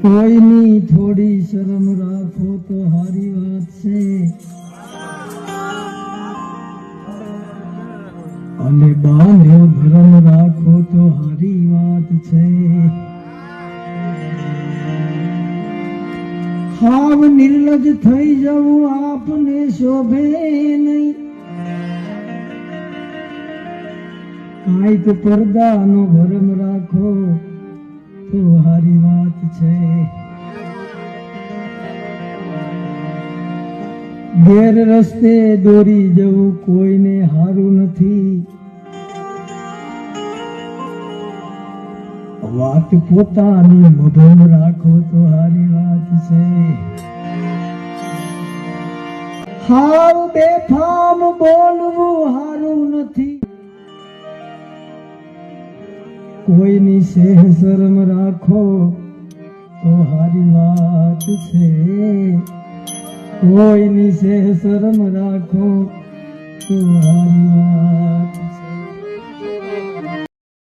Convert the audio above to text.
કોઈની થોડી શરમ રાખો તો હારી વાત છે, અને બાંધ્યો ધર્મ રાખો તો હારી વાત છે. હાવ નિર્લજ થઈ જવું આપને શોભે નહીં, કાંઈક પડદાનો ભરમ રાખો તો હારી વાત છે. ગેર રસ્તે દોરી જવું કોઈને હારું નથી, વાત પોતાની મધુર રાખો તો હારી વાત છે. હાવ બેફામ બોલવું હારું નથી, કોઈની સેહ શરમ રાખો તો હારી વાત છે. કોઈની સેહ શરમ રાખો તો હારી વાત છે.